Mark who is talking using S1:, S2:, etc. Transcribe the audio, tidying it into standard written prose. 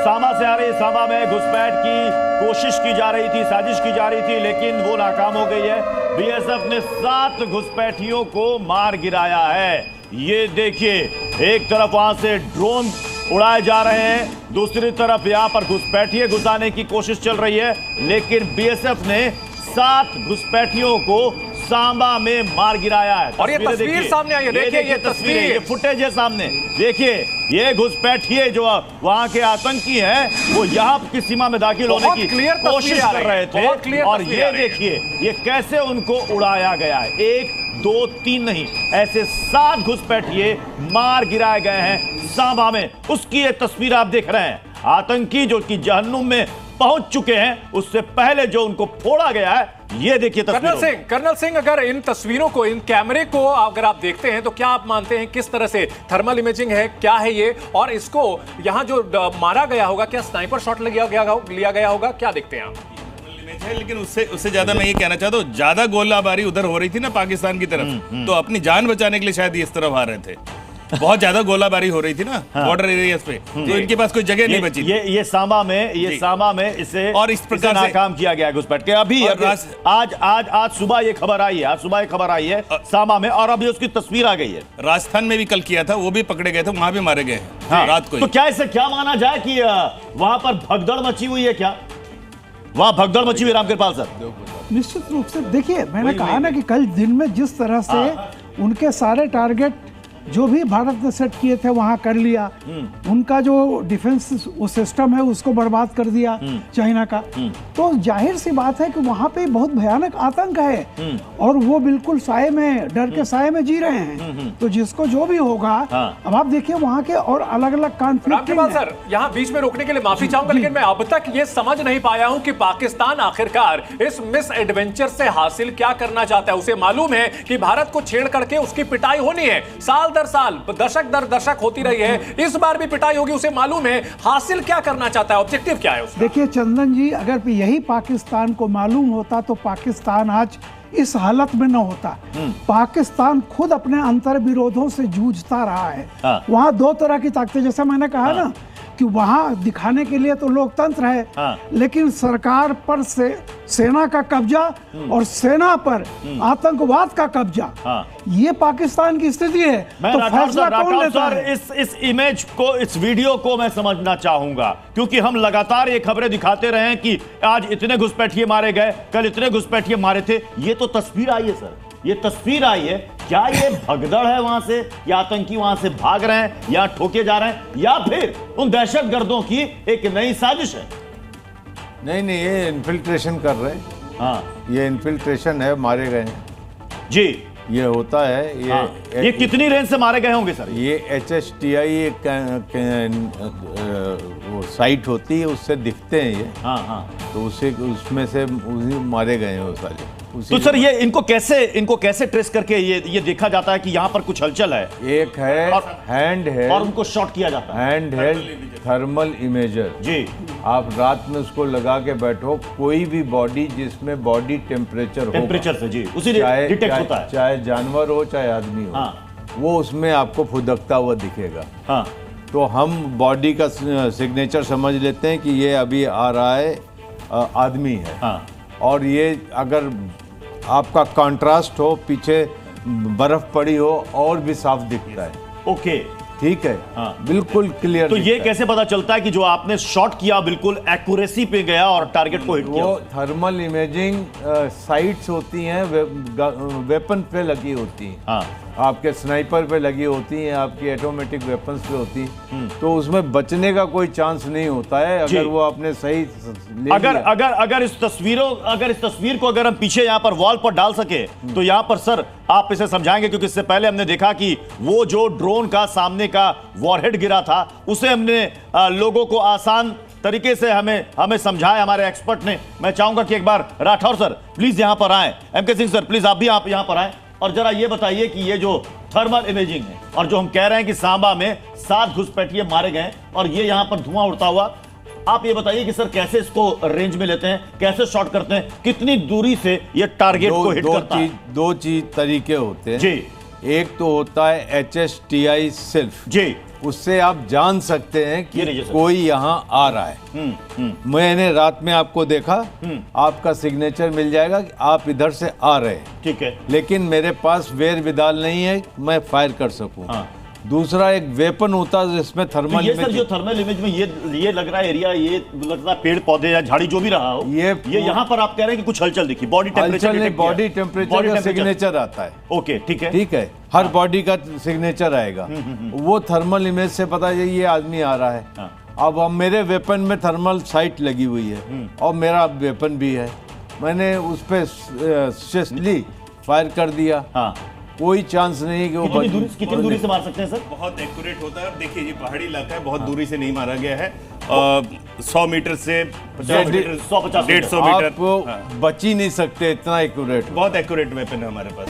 S1: सांबा से आ रही, सांबा में घुसपैठ की कोशिश की जा रही थी, साजिश की जा रही थी, लेकिन वो नाकाम हो गई है। बीएसएफ ने 7 घुसपैठियों को मार गिराया है। ये देखिए, एक तरफ वहां से ड्रोन उड़ाए जा रहे हैं, दूसरी तरफ यहां पर घुसपैठिए घुसाने की कोशिश चल रही है, लेकिन बीएसएफ ने 7 घुसपैठियों को सांबा में मार गिराया है।
S2: और ये तस्वीर सामने आई है, देखिए ये तस्वीर,
S1: ये फुटेज है सामने। देखिए, ये घुसपैठिए जो वहां के आतंकी हैं, वो यहाँ की सीमा में दाखिल होने की कोशिश कर रहे थे। और ये देखिए, ये कैसे उनको उड़ाया गया है। 1, 2, 3 नहीं, ऐसे 7 घुसपैठिए मार गिराए गए हैं सांबा में। उसकी ये तस्वीर आप देख रहे हैं। आतंकी जो कि जहन्नुम में पहुंच चुके हैं, उससे पहले जो उनको फोड़ा गया है, ये देखिए तस्वीर।
S2: कर्नल सिंह, अगर इन तस्वीरों को, इन कैमरे को अगर आप देखते हैं तो क्या आप मानते हैं किस तरह से थर्मल इमेजिंग है, क्या है ये, और इसको यहां जो मारा गया होगा, क्या स्नाइपर शॉट लिया गया होगा, क्या देखते हैं आप?
S3: है, लेकिन उससे ज्यादा मैं ये कहना चाहता हूँ, ज्यादा गोलाबारी उधर हो रही थी ना पाकिस्तान की तरफ, तो अपनी जान बचाने के लिए शायद इस तरफ आ रहे थे। बहुत ज्यादा गोलाबारी हो रही थी ना बॉर्डर एरियाज पे, तो इनके पास कोई जगह नहीं बची।
S1: ये सांबा में इसे
S3: और इस प्रकार से
S1: नाकाम किया गया घुसपैठ के। अभी आज सुबह ये खबर आई है, आज सुबह ये खबर आई है सांबा में, और अभी उसकी तस्वीर आ गई है।
S3: राजस्थान में भी कल किया था, वो भी पकड़े गए थे, वहां भी मारे गए रात को।
S1: तो क्या इसे क्या माना जाए कि वहां पर भगदड़ मची हुई है? क्या वहां भगदड़ मची हुई? रामकृपाल सर,
S4: निश्चित रूप से देखिए, मैंने कहा ना कि कल दिन में जिस तरह से उनके सारे टारगेट जो भी भारत ने सेट किए थे वहां कर लिया, उनका जो डिफेंस सिस्टम है उसको बर्बाद कर दिया चाइना का, तो जाहिर सी बात है कि वहां पे बहुत भयानक आतंक है और वो बिल्कुल साए में, डर के साए में जी रहे हैं। तो जिसको जो भी होगा, अब आप देखिए वहां के और अलग अलग कॉन्फ्लिक्ट।
S2: सर, यहाँ बीच में रोकने के लिए माफी चाहूंगा, लेकिन मैं अब तक ये समझ नहीं पाया हूं कि पाकिस्तान आखिरकार इस मिस एडवेंचर से हासिल क्या करना चाहता है। उसे मालूम है कि भारत को छेड़ करके उसकी पिटाई होनी है, साल दर साल, दशक दर दशक होती रही है, इस बार भी पिटाई होगी। उसे मालूम है हासिल क्या करना चाहता है, ऑब्जेक्टिव क्या है उसका।
S4: देखिए चंदन जी, अगर यही पाकिस्तान को मालूम होता तो पाकिस्तान आज इस हालत में न होता। पाकिस्तान खुद अपने अंतर विरोधों से जूझता रहा है। वहां 2 तरह की ताकतें, जैसा मैंने कहा ना कि वहां दिखाने के लिए तो लोकतंत्र है, लेकिन सरकार पर से सेना का कब्जा और सेना पर आतंकवाद का कब्जा, ये पाकिस्तान की स्थिति है।
S1: तो फैसला कौन लेता है? इस इमेज को, इस वीडियो को मैं समझना चाहूंगा, क्योंकि हम लगातार ये खबरें दिखाते रहे हैं कि आज इतने घुसपैठिए मारे गए, कल इतने घुसपैठिए मारे थे। ये तो तस्वीर आई है सर, ये तस्वीर आई है। क्या ये भगदड़ है वहां से, या आतंकी वहां से भाग रहे हैं, या ठोके जा रहे हैं, या फिर उन दहशतगर्दों की एक नई साजिश है?
S5: नहीं, ये इन्फिल्ट्रेशन कर रहे हैं। ये इन्फिल्ट्रेशन है, मारे गए हैं
S1: जी।
S5: ये होता है।
S1: ये कितनी रेंज से मारे गए होंगे सर?
S5: ये HSTI वो साइट होती है, उससे दिखते हैं ये। तो उसमें से मारे गए हैं वो सारे।
S1: तो सर ये इनको कैसे ट्रेस करके ये देखा जाता है कि यहाँ पर कुछ हलचल है?
S5: एक है हैंड हेल्ड,
S1: और उनको शॉट किया जाता है
S5: हैंड हेल्ड थर्मल इमेजर
S1: जी।
S5: आप रात में उसको लगा के बैठो, कोई भी बॉडी जिसमें बॉडी टेम्परेचर
S1: से जी, उसी डिटेक्ट होता है,
S5: चाहे जानवर हो चाहे आदमी हो, वो उसमें आपको फुदकता हुआ दिखेगा। तो हम बॉडी का सिग्नेचर समझ लेते हैं कि ये अभी आ रहा है, आदमी है। और ये अगर आपका कंट्रास्ट हो, पीछे बर्फ पड़ी हो, और भी साफ दिखता है।
S1: ओके,
S5: ठीक है, बिल्कुल क्लियर।
S1: तो ये कैसे पता चलता है कि जो आपने शॉट किया बिल्कुल एक्यूरेसी पे गया और टारगेट को हिट किया?
S5: वो थर्मल इमेजिंग साइट्स होती हैं, वेपन पे लगी होती हैं। आपके स्नाइपर पे लगी होती हैं, आपकी ऑटोमेटिक वेपन्स पे होती हैं। तो उसमें बचने का कोई चांस नहीं होता है, अगर वो आपने सही ले
S1: अगर इस तस्वीर को अगर हम पीछे यहाँ पर वॉल पर डाल सके तो यहाँ पर सर आप इसे समझाएंगे, क्योंकि इससे पहले हमने देखा कि वो जो ड्रोन का सामने का वॉरहेड गिरा था, उसे हमने लोगों को आसान तरीके से हमें समझाया हमारे एक्सपर्ट ने। मैं चाहूंगा कि एक बार राठौर सर प्लीज यहाँ पर आए, MK सिंह सर प्लीज आप यहाँ पर आए, और जरा ये बताइए कि ये जो थर्मल इमेजिंग है और जो हम कह रहे हैं कि सांबा में 7 घुसपैठिए मारे गए और ये यहाँ पर धुआं उड़ता हुआ, आप ये बताइए कि सर कैसे इसको रेंज में लेते हैं, कैसे शॉट करते हैं, कितनी दूरी से ये टारगेट को हिट करता है?
S5: 2 चीज तरीके होते हैं जी। एक तो होता है HSTI सेल्फ जी, उससे आप जान सकते हैं
S1: ये
S5: कि
S1: लीजिए सर।
S5: कोई यहाँ आ रहा है। मैंने रात में आपको देखा, आपका सिग्नेचर मिल जाएगा कि आप इधर से आ रहे हैं,
S1: ठीक है।
S5: लेकिन मेरे पास वेर विदाल नहीं है मैं फायर कर सकूं। दूसरा एक वेपन होता है जिसमें
S1: तो
S5: थर्मल
S1: ये सर जो थर्मल इमेज में ये लग रहा है एरिया, ये लगता है पेड़ पौधे या झाड़ी जो भी रहा हो,
S5: ये
S1: यहाँ पर आप कह रहे हैं कि कुछ हलचल दिखी, बॉडी टेम्परेचर
S5: हलचल नहीं, बॉडी टेम्परेचर का सिग्नेचर आता है।
S1: ओके, ठीक है।
S5: ठीक है, हर बॉडी का सिग्नेचर आएगा, वो थर्मल इमेज से पता चले ये आदमी आ रहा है। अब मेरे वेपन में थर्मल साइट लगी हुई है और मेरा वेपन भी है, मैंने उस पर सिस्टली फायर कर दिया। कोई चांस नहीं कि वो
S1: कितनी दूरी से मार सकते हैं सर?
S3: बहुत एक्यूरेट होता है। देखिए ये पहाड़ी इलाका है, बहुत दूरी से नहीं मारा गया है। 100 मीटर से
S1: 150
S3: 150 मीटर।
S5: आप बच ही नहीं सकते, इतना एक्यूरेट।
S3: बहुत एक्यूरेट वेपन है हमारे पास।